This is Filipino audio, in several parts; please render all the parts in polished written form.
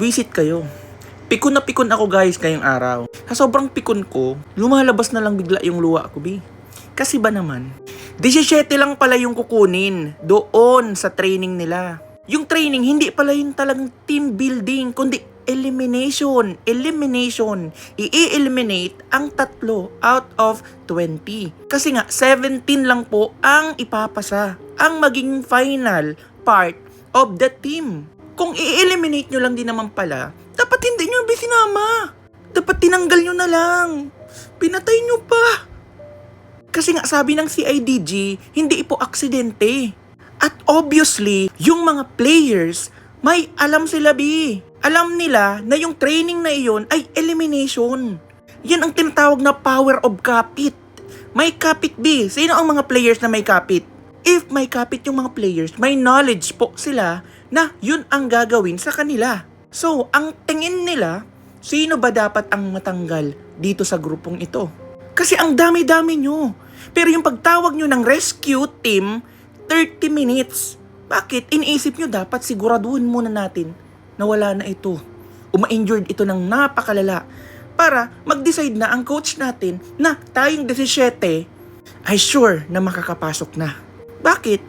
Visit kayo. Pikon na pikon ako guys ngayong araw. Sa sobrang pikon ko, lumalabas na lang bigla yung luha ko, bi. Kasi ba naman, 17 lang pala yung kukunin doon sa training nila. Yung training, hindi pala yung talagang team building, kundi elimination. Elimination. I-eliminate ang 3 out of 20. Kasi nga, 17 lang po ang ipapasa. Ang maging final part of the team. Kung i-eliminate nyo lang din naman pala, dapat hindi nyo sinama. Dapat tinanggal nyo na lang. Pinatay nyo pa. Kasi nga sabi ng CIDG, hindi po aksidente. At obviously, yung mga players, may alam sila, bi. Alam nila na yung training na iyon ay elimination. Yan ang tinatawag na power of kapit. May kapit, bi. Sino ang mga players na may kapit? If may kapit yung mga players, may knowledge po sila na yun ang gagawin sa kanila. So, ang tingin nila, sino ba dapat ang matanggal dito sa grupong ito? Kasi ang dami-dami nyo. Pero yung pagtawag nyo ng rescue team, 30 minutes. Bakit? Iniisip nyo dapat siguraduhin muna natin na wala na ito. Uma-injured ito ng napakalala. Para mag-decide na ang coach natin na tayong 17 ay sure na makakapasok na. Bakit?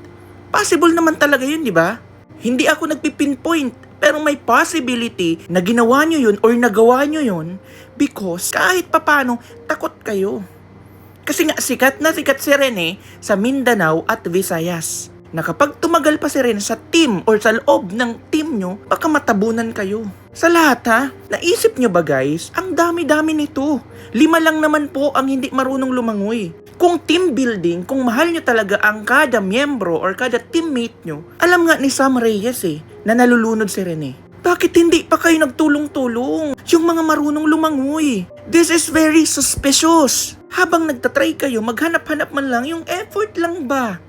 Possible naman talaga yun, di ba? Hindi ako nagpipinpoint. Pero may possibility na ginawa nyo yun or nagawa nyo yun because kahit papano takot kayo. Kasi nga sikat na sikat si Rene sa Mindanao at Visayas. Na kapag tumagal pa si Rene sa team or sa loob ng team nyo, baka matabunan kayo. Sa lahat ha, naisip nyo ba guys, ang dami-dami nito. 5 lang naman po ang hindi marunong lumangoy. Kung team building, kung mahal nyo talaga ang kada miyembro or kada teammate nyo, alam nga ni Sam Reyes na nalulunod si Rene. Bakit hindi pa kayo nagtulong-tulong? Yung mga marunong lumangoy. This is very suspicious. Habang nagtatry kayo, maghanap-hanap man lang yung effort lang ba?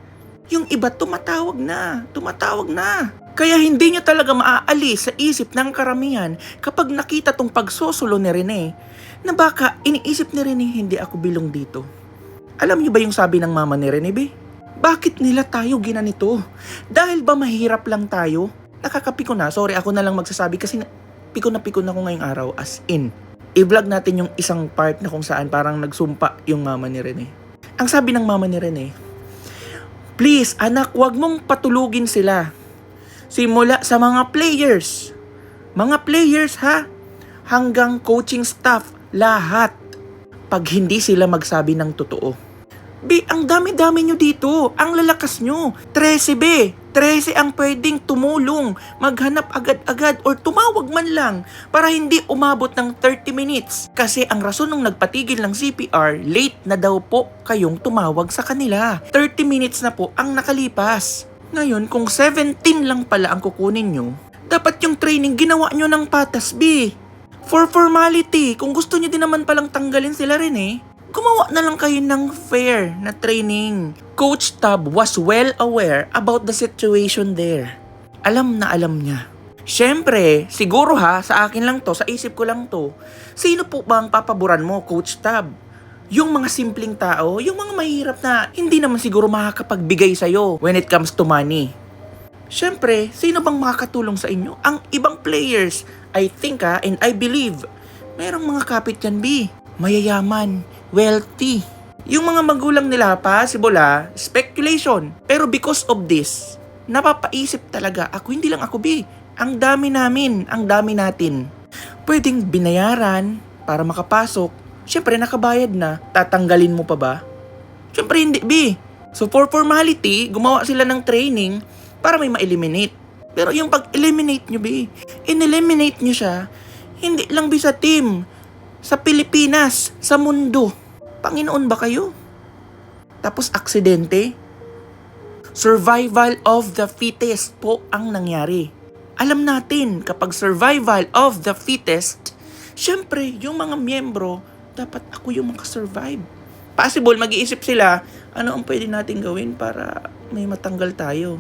Yung iba tumatawag na. Kaya hindi nyo talaga maaalis sa isip ng karamihan kapag nakita tong pagsusulo ni Rene na baka iniisip ni Rene hindi ako bilong dito. Alam niyo ba yung sabi ng mama ni Rene, be? Bakit nila tayo ginanito? Dahil ba mahirap lang tayo? Nakakapiko na. Sorry, ako na lang magsasabi kasi pikon na pikon ako ngayong araw. As in, i-vlog natin yung isang part na kung saan parang nagsumpa yung mama ni Rene. Ang sabi ng mama ni Rene, please, anak, wag mong patulugin sila. Simula sa mga players. Mga players, ha? Hanggang coaching staff, lahat. Pag hindi sila magsabi ng totoo. Be, ang dami-dami nyo dito. Ang lalakas nyo. 13, be. 13 ang pwedeng tumulong, maghanap agad-agad or tumawag man lang para hindi umabot ng 30 minutes. Kasi ang rason ng nagpatigil ng CPR, late na daw po kayong tumawag sa kanila. 30 minutes na po ang nakalipas. Ngayon, kung 17 lang pala ang kukunin nyo, dapat yung training ginawa nyo ng patas, be. For formality, kung gusto nyo din naman palang tanggalin sila rin gumawa na lang kayo ng fair na training. Coach Tab was well aware about the situation there. Alam na alam niya. Siyempre, siguro sa akin lang to, sa isip ko lang to. Sino po ba ang papaboran mo, Coach Tab? Yung mga simpleng tao, yung mga mahirap na hindi naman siguro makakapagbigay sa'yo when it comes to money. Siyempre, sino bang makakatulong sa inyo? Ang ibang players, I think and I believe, merong mga kapit yan, B. Mayayaman, wealthy. Yung mga magulang nila possible speculation. Pero because of this, napapaisip talaga, hindi lang ako, B. Ang dami namin, ang dami natin. Pwedeng binayaran para makapasok. Siyempre, nakabayad na. Tatanggalin mo pa ba? Siyempre, hindi, B. So, for formality, gumawa sila ng training para may ma-eliminate. Pero yung pag-eliminate nyo, B, in-eliminate nyo siya, hindi lang B sa team, sa Pilipinas, sa mundo. Panginoon ba kayo? Tapos aksidente? Survival of the fittest po ang nangyari. Alam natin, kapag survival of the fittest, syempre, yung mga miyembro, dapat ako yung makasurvive. Possible, mag-iisip sila, ano ang pwede natin gawin para may matanggal tayo?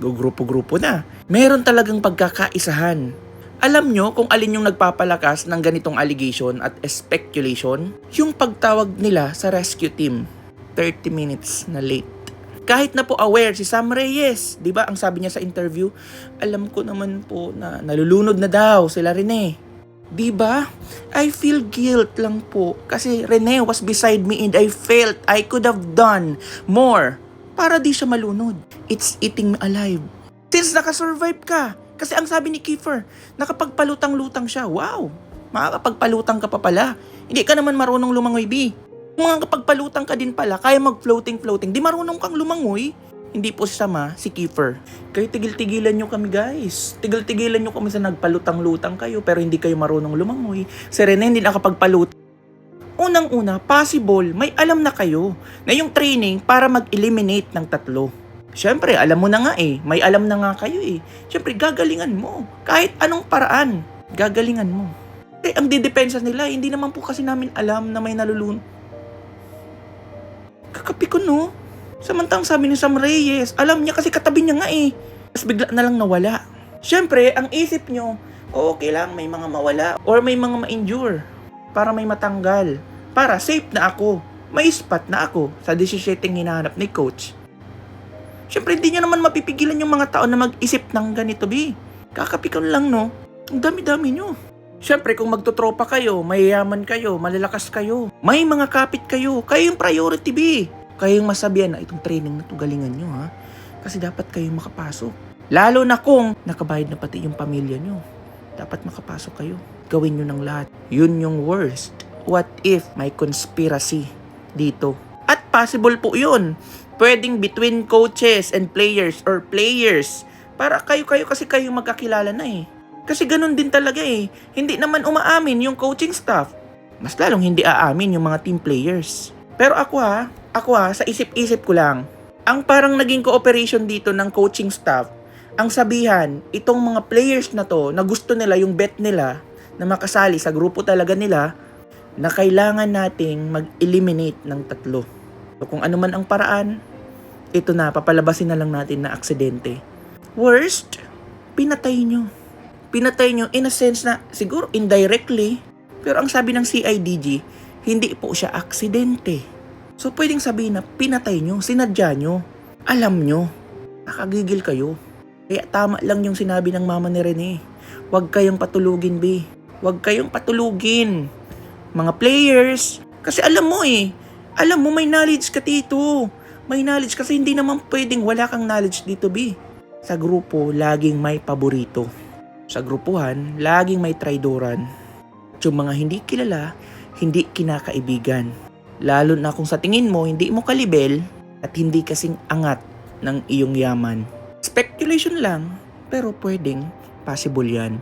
Grupo-grupo na. Meron talagang pagkakaisahan. Alam nyo kung alin yung nagpapalakas ng ganitong allegation at speculation? Yung pagtawag nila sa rescue team. 30 minutes na late. Kahit na po aware si Sam Reyes, di ba ang sabi niya sa interview, alam ko naman po na nalulunod na daw sila Rene. Di ba? I feel guilt lang po kasi Rene was beside me and I felt I could have done more para di siya malunod. It's eating me alive. Since nakasurvive ka, kasi ang sabi ni Kiefer, nakapagpalutang-lutang siya. Wow! Makakapagpalutang ka pa pala. Hindi ka naman marunong lumangoy, B. Kung makakapagpalutang ka din pala, kaya mag-floating-floating, di marunong kang lumangoy. Hindi po si Sama, si Kiefer. Kaya tigil-tigilan nyo kami, guys. Tigil-tigilan nyo kami sa nagpalutang-lutang kayo, pero hindi kayo marunong lumangoy. Si Rene hindi nakapagpalutang. Unang-una, possible, may alam na kayo na yung training para mag-eliminate ng 3. Siyempre, alam mo na nga may alam na nga kayo Siyempre, gagalingan mo. Kahit anong paraan, gagalingan mo. Ang didepensa nila, hindi naman po kasi namin alam na may nalulun. Kakapi ko, no? Samantang sabi ni Sam Reyes, alam niya kasi katabi niya nga Tapos bigla na lang nawala. Siyempre, ang isip nyo, okay lang, may mga mawala or may mga ma-injure para may matanggal. Para safe na ako. May spot na ako sa 17 hinahanap ni coach. Siyempre, hindi nyo naman mapipigilan yung mga tao na mag-isip ng ganito, B. Kakapi ko lang, no? Ang dami-dami nyo. Siyempre, kung magtotropa kayo, mayayaman kayo, malalakas kayo, may mga kapit kayo, kayo yung priority, B. Kayo yung masabihan na itong training na to, galingan nyo, ha? Kasi dapat kayo makapasok. Lalo na kung nakabayad na pati yung pamilya nyo. Dapat makapasok kayo. Gawin nyo ng lahat. Yun yung worst. What if may conspiracy dito? At possible po yun. Pwedeng between coaches and players or players. Para kayo kasi kayo magkakilala na Kasi ganun din talaga Hindi naman umaamin yung coaching staff. Mas lalong hindi aamin yung mga team players. Pero ako sa isip-isip ko lang, ang parang naging cooperation dito ng coaching staff, ang sabihan, itong mga players na to, na gusto nila yung bet nila, na makasali sa grupo talaga nila, na kailangan nating mag-eliminate ng 3. So kung ano man ang paraan, ito na, papalabasin na lang natin na aksidente. Worst, pinatay nyo. Pinatay nyo in a sense na siguro indirectly, pero ang sabi ng CIDG, hindi po siya aksidente. So pwedeng sabihin na pinatay nyo, sinadya nyo, alam nyo, nakagigil kayo. Kaya tama lang yung sinabi ng mama ni Rene. Huwag kayong patulugin, B. Huwag kayong patulugin. Mga players, kasi alam mo alam mo may knowledge ka dito. May knowledge kasi hindi naman pwedeng wala kang knowledge dito, B. Sa grupo, laging may paborito. Sa grupuhan, laging may traidoran. Yung mga hindi kilala, hindi kinakaibigan. Lalo na kung sa tingin mo, hindi mo kalibel at hindi kasing angat ng iyong yaman. Speculation lang, pero pwedeng possible yan.